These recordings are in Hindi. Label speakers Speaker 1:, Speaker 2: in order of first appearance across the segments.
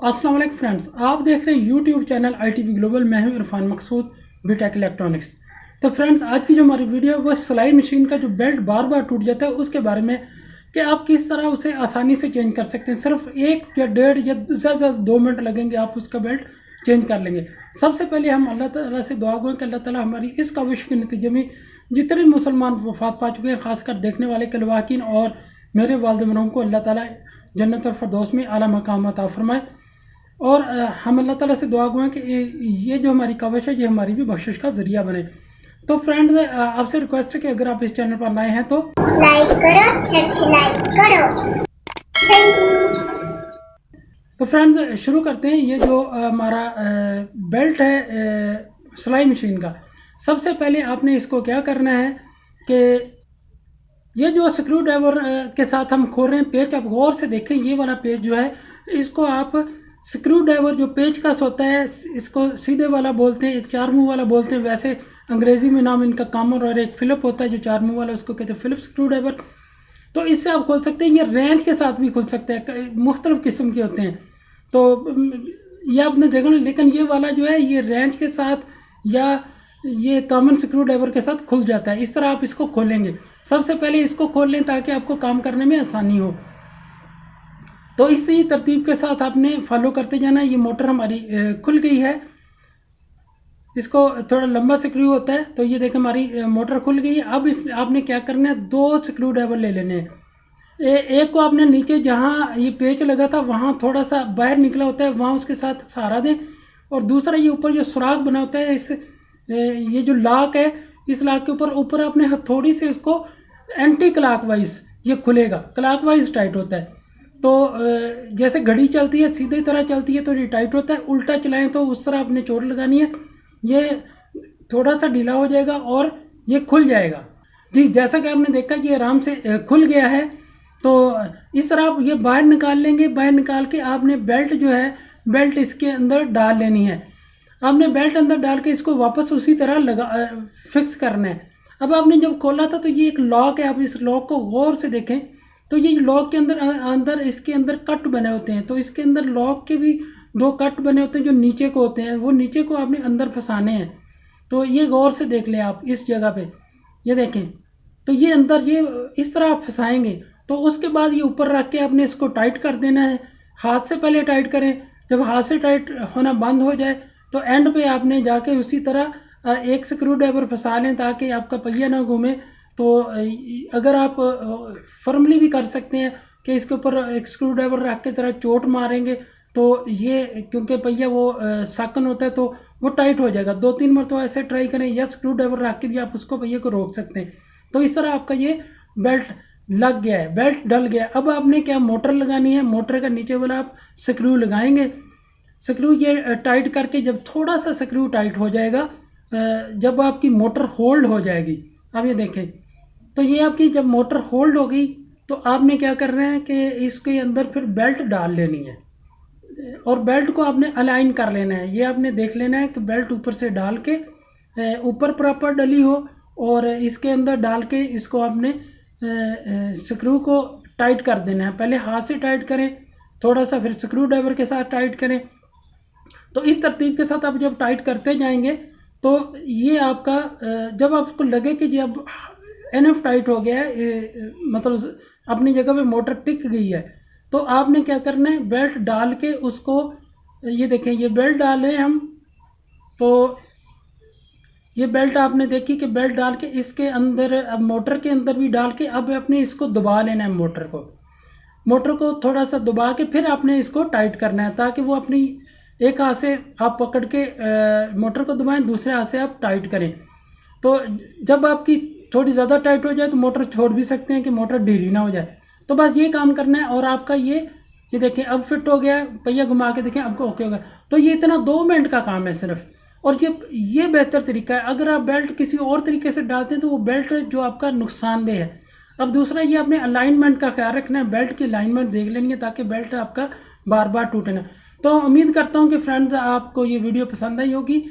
Speaker 1: अस्सलाम वालेकुम फ्रेंड्स, आप देख रहे हैं यूट्यूब चैनल ITV ग्लोबल। मैं हूं इरफान मकसूद, बीटेक इलेक्ट्रॉनिक्स। तो फ्रेंड्स, आज की जो हमारी वीडियो है वो सिलाई मशीन का जो बेल्ट बार बार टूट जाता है उसके बारे में कि आप किस तरह उसे आसानी से चेंज कर सकते हैं। सिर्फ 1 या 1.5 या ज़्यादा से ज़्यादा 2 मिनट लगेंगे, आप उसका बेल्ट चेंज कर लेंगे। सबसे पहले हम अल्लाह ताला से दुआ करें कि अल्लाह ताला हमारी इस काविश के नतीजे में जितने मुसलमान वफात पा चुके हैं, खासकर देखने वाले कलवाकिन और मेरे वालिद मरहूम को अल्लाह ताला जन्नत और फरदौस में आला मकाम अता फरमाए। और हम अल्लाह ताला से दुआ गो हैं कि ये जो हमारी काविश है ये हमारी भी बख्शिश का ज़रिया बने। तो फ्रेंड्स, आपसे रिक्वेस्ट है कि अगर आप इस चैनल पर नए हैं तो
Speaker 2: लाइक करो, लाइक करो। Thank you.
Speaker 1: तो फ्रेंड्स, शुरू करते हैं। ये जो हमारा बेल्ट है सिलाई मशीन का, सबसे पहले आपने इसको क्या करना है कि ये जो स्क्रू ड्राइवर के साथ हम खोल रहे हैं पेच, आप गौर से देखें। ये वाला पेच जो है इसको आप स्क्रू ड्राइवर जो पेच कस होता है इसको सीधे वाला बोलते हैं, एक 4 मुंह वाला बोलते हैं। वैसे अंग्रेजी में नाम इनका कॉमन, और एक फिलिप होता है जो 4 मुंह वाला, उसको कहते हैं फिलिप स्क्रू ड्राइवर। तो इससे आप खोल सकते हैं। ये रेंच के साथ भी खुल सकते हैं, मुख्तलिफ किस्म के होते हैं। तो ये आपने देखा ना, लेकिन ये वाला जो है ये रेंच के साथ या ये कॉमन स्क्रू ड्राइवर के साथ खुल जाता है। इस तरह आप इसको खोलेंगे। सबसे पहले इसको खोल लें ताकि आपको काम करने में आसानी हो। तो इसी तरतीब के साथ आपने फॉलो करते जाना। ये मोटर हमारी खुल गई है। इसको थोड़ा लंबा स्क्रू होता है, तो ये देखें हमारी मोटर खुल गई है। अब इस आपने क्या करना है, 2 स्क्रू ड्राइवर ले लेने हैं। एक को आपने नीचे जहाँ ये पेच लगा था वहाँ थोड़ा सा बाहर निकला होता है, वहाँ उसके साथ सहारा दें। और दूसरा ये ऊपर जो सुराख बना होता है, इस ये जो लॉक है, इस लॉक के ऊपर आपने हथौड़ी से इसको एंटी क्लॉकवाइज ये खुलेगा, क्लॉकवाइज टाइट होता है। तो जैसे घड़ी चलती है सीधे तरह चलती है तो ये टाइट होता है, उल्टा चलाएं तो उस तरह आपने चोट लगानी है। ये थोड़ा सा ढीला हो जाएगा और ये खुल जाएगा। जी, जैसा कि आपने देखा ये आराम से खुल गया है। तो इस तरह आप ये बाहर निकाल लेंगे। बाहर निकाल के आपने बेल्ट जो है, बेल्ट इसके अंदर डाल लेनी है। आपने बेल्ट अंदर डाल के इसको वापस उसी तरह लगा फिक्स करना है। अब आपने जब खोला था तो ये एक लॉक है, आप इस लॉक को गौर से देखें तो ये लॉक के अंदर इसके अंदर कट बने होते हैं। तो इसके अंदर लॉक के भी 2 कट बने होते हैं जो नीचे को होते हैं, वो नीचे को आपने अंदर फंसाने हैं। तो ये गौर से देख लें आप इस जगह पे, ये देखें। तो ये अंदर ये इस तरह आप फंसाएंगे। तो उसके बाद ये ऊपर रख के आपने इसको टाइट कर देना है। हाथ से पहले टाइट करें। जब हाथ से टाइट होना बंद हो जाए तो एंड पे आपने जाके उसी तरह एक स्क्रू ड्राइवर फंसा लें ताकि आपका पहिया ना घूमे। तो अगर आप फर्मली भी कर सकते हैं कि इसके ऊपर एक स्क्रू ड्राइवर रख के ज़रा चोट मारेंगे तो ये, क्योंकि पहिया वो साकन होता है तो वो टाइट हो जाएगा। 2-3 मरतबा ऐसे ट्राई करें, या स्क्रू ड्राइवर रख के भी आप उसको पहिए को रोक सकते हैं। तो इस तरह आपका ये बेल्ट लग गया है, बेल्ट डल गया। अब आपने क्या मोटर लगानी है। मोटर का नीचे वाला आप स्क्रू लगाएंगे। स्क्रू ये टाइट करके जब थोड़ा सा स्क्रू टाइट हो जाएगा, जब आपकी मोटर होल्ड हो जाएगी, अब ये देखें। तो ये आपकी जब मोटर होल्ड हो गई तो आपने क्या करना है कि इसके अंदर फिर बेल्ट डाल लेनी है और बेल्ट को आपने अलाइन कर लेना है। ये आपने देख लेना है कि बेल्ट ऊपर से डाल के ऊपर प्रॉपर डली हो, और इसके अंदर डाल के इसको आपने स्क्रू को टाइट कर देना है। पहले हाथ से टाइट करें थोड़ा सा, फिर स्क्रू ड्राइवर के साथ टाइट करें। तो इस तरतीब के साथ आप जब टाइट करते जाएंगे तो ये आपका जब आपको लगे कि जब एनफ टाइट हो गया है, मतलब अपनी जगह पे मोटर टिक गई है, तो आपने क्या करना है, बेल्ट डाल के उसको, ये देखें ये बेल्ट डाले हम। तो ये बेल्ट आपने देखी कि बेल्ट डाल के इसके अंदर, अब मोटर के अंदर भी डाल के अब अपने इसको दबा लेना है। मोटर को थोड़ा सा दबा के फिर आपने इसको टाइट करना है ताकि वो अपनी एक हाथ से आप पकड़ के मोटर को दबाएं, दूसरे हाथ से आप टाइट करें। तो जब आपकी थोड़ी ज़्यादा टाइट हो जाए तो मोटर छोड़ भी सकते हैं कि मोटर ढीली ना हो जाए। तो बस ये काम करना है और आपका ये देखें अब फिट हो गया। पहिया घुमा के देखें आपको ओके हो गया। तो ये इतना 2 मिनट का काम है सिर्फ। और ये बेहतर तरीका है। अगर आप बेल्ट किसी और तरीके से डालते हैं तो वो बेल्ट जो आपका नुकसानदेह है। अब दूसरा ये अपने अलाइनमेंट का ख्याल रखना है, बेल्ट की अलाइनमेंट देख लेनी है ताकि बेल्ट आपका बार बार टूटे ना। तो उम्मीद करता हूँ कि फ्रेंड्स आपको ये वीडियो पसंद आई होगी।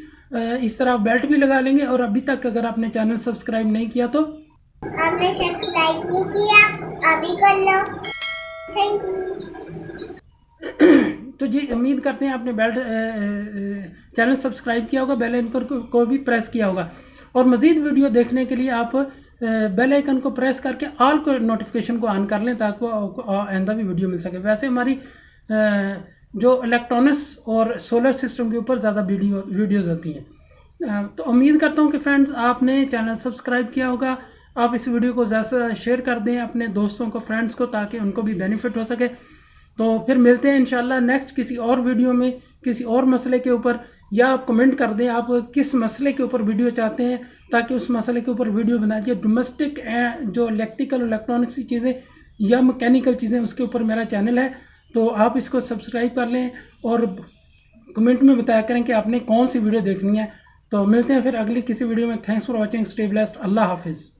Speaker 1: इस तरह आप बेल्ट भी लगा लेंगे। और अभी तक अगर आपने चैनल सब्सक्राइब नहीं किया तो
Speaker 2: आपने सब्सक्राइब नहीं किया, अभी कर लो। Thank you.
Speaker 1: तो जी उम्मीद करते हैं आपने बेल चैनल सब्सक्राइब किया होगा, बेल आइकन को भी प्रेस किया होगा, और मज़ीद वीडियो देखने के लिए आप बेल आइकन को प्रेस करके ऑल को नोटिफिकेशन को ऑन कर लें ताकि आइंदा भी वीडियो मिल सके। वैसे हमारी जो इलेक्ट्रॉनिक्स और सोलर सिस्टम के ऊपर ज़्यादा वीडियोज़ होती हैं। तो उम्मीद करता हूँ कि फ्रेंड्स आपने चैनल सब्सक्राइब किया होगा। आप इस वीडियो को ज़्यादा से ज़्यादा शेयर कर दें अपने दोस्तों को, फ्रेंड्स को, ताकि उनको भी बेनिफिट हो सके। तो फिर मिलते हैं इंशाल्लाह नेक्स्ट किसी और वीडियो में किसी और मसले के ऊपर, या आप कमेंट कर दें आप किस मसले के ऊपर वीडियो चाहते हैं ताकि उस मसले के ऊपर वीडियो बना के डोमेस्टिक जो इलेक्ट्रिकल इलेक्ट्रॉनिक्स की चीज़ें या मैकेनिकल चीज़ें उसके ऊपर मेरा चैनल है। तो आप इसको सब्सक्राइब कर लें और कमेंट में बताया करें कि आपने कौन सी वीडियो देखनी है। तो मिलते हैं फिर अगली किसी वीडियो में। Thanks for watching, stay blessed, अल्लाह हाफिज़।